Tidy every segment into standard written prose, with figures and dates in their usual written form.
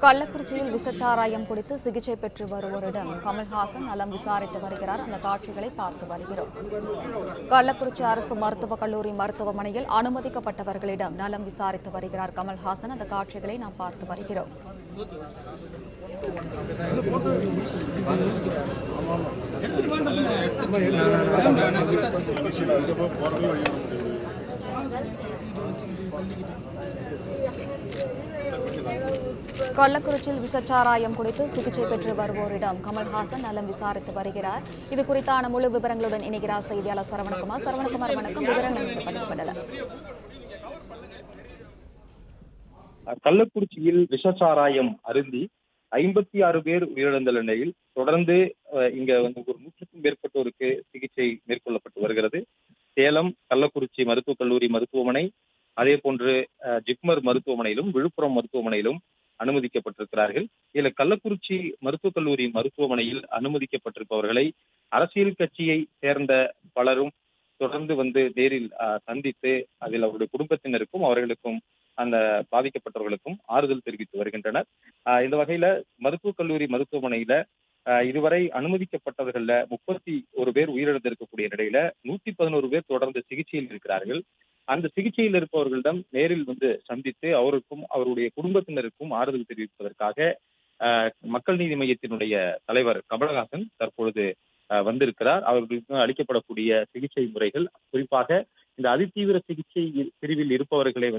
கள்ளக்குறிச்சியில் விஷச்சாராயம் குடித்து சிகிச்சை பெற்று வருவோரிடம் கமல்ஹாசன் நலம் விசாரித்து வருகிறார். அந்த காட்சிகளை பார்த்து வருகிறோம். கள்ளக்குறிச்சி அரசு மருத்துவக் கல்லூரி மருத்துவமனையில் அனுமதிக்கப்பட்டவர்களிடம் நலம் விசாரித்து வருகிறார் கமல்ஹாசன். அந்த காட்சிகளை நாம் பார்த்து வருகிறோம். கள்ளக்குறிச்சியில் விஷச்சாராயம் குடித்து சிகிச்சை பெற்று வருவோரிடம் கமல்ஹாசன் நலம் விசாரித்து வருகிறார். இது குறித்தான முழு விவரங்களுடன் இணைகிறார் செய்தியாளர் சரவணகுமார். சரவணகுமார், வணக்கம். விவரங்கள் பதிவு பண்ணலாம். கள்ளக்குறிச்சியில் விஷச்சாராயம் அருந்தி 56 பேர் உயிரிழந்த நிலையில் தொடர்ந்து இங்க ஒரு 100க்கும் மேற்பட்டோருக்கு சிகிச்சை மேற்கொள்ளப்பட்டு வருகிறது. சேலம், கள்ளக்குறிச்சி மருத்துவக் கல்லூரி மருத்துவமனை, அதே போன்று ஜிப்மர் மருத்துவமனையிலும் விழுப்புரம் மருத்துவமனையிலும் அனுமதிக்கப்பட்டிருக்கிறார்கள். இதுல கள்ளக்குறிச்சி மருத்துவக் கல்லூரி மருத்துவமனையில் அனுமதிக்கப்பட்டிருப்பவர்களை அரசியல் கட்சியை சேர்ந்த பலரும் தொடர்ந்து நேரில் சந்தித்து அதில் அவருடைய குடும்பத்தினருக்கும் அவர்களுக்கும் அந்த பாதிக்கப்பட்டவர்களுக்கும் ஆறுதல் தெரிவித்து வருகின்றனர். இந்த வகையில மருத்துவக் கல்லூரி மருத்துவமனையில இதுவரை அனுமதிக்கப்பட்டவர்கள்ல 31 பேர் உயிரிழந்திருக்கக்கூடிய நிலையில 111 பேர் தொடர்ந்து சிகிச்சையில் இருக்கிறார்கள். அந்த சிகிச்சையில் இருப்பவர்களிடம் நேரில் சந்தித்து அவருக்கும் அவருடைய குடும்பத்தினருக்கும் ஆறுதல் தெரிவிப்பதற்காக மக்கள் நீதி மையத்தினுடைய தலைவர் கமலஹாசன் தற்பொழுது வந்திருக்கிறார். அவர்களுக்கு அளிக்கப்படக்கூடிய சிகிச்சை முறைகள், குறிப்பாக இந்த அதிதீவிர சிகிச்சை பிரிவில் இருப்பவர்களை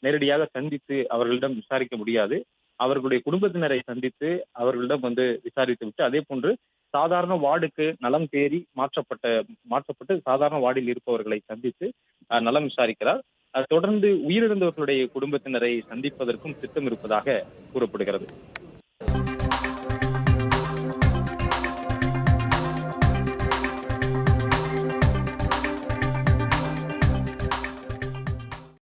நேரடியாக சந்தித்து அவர்களிடம் விசாரிக்க முடியாது. அவர்களுடைய குடும்பத்தினரை சந்தித்து அவர்களிடம் விசாரித்து விட்டு, அதே போன்று சாதாரண வார்டுக்கு நலம் தேறி மாற்றப்பட்டு சாதாரண வார்டில் இருப்பவர்களை சந்தித்து நலம் விசாரிக்கிறார். தொடர்ந்து உயிரிழந்தவர்களுடைய குடும்பத்தினரை சந்திப்பதற்கும் திட்டம் இருப்பதாக கூறப்படுகிறது.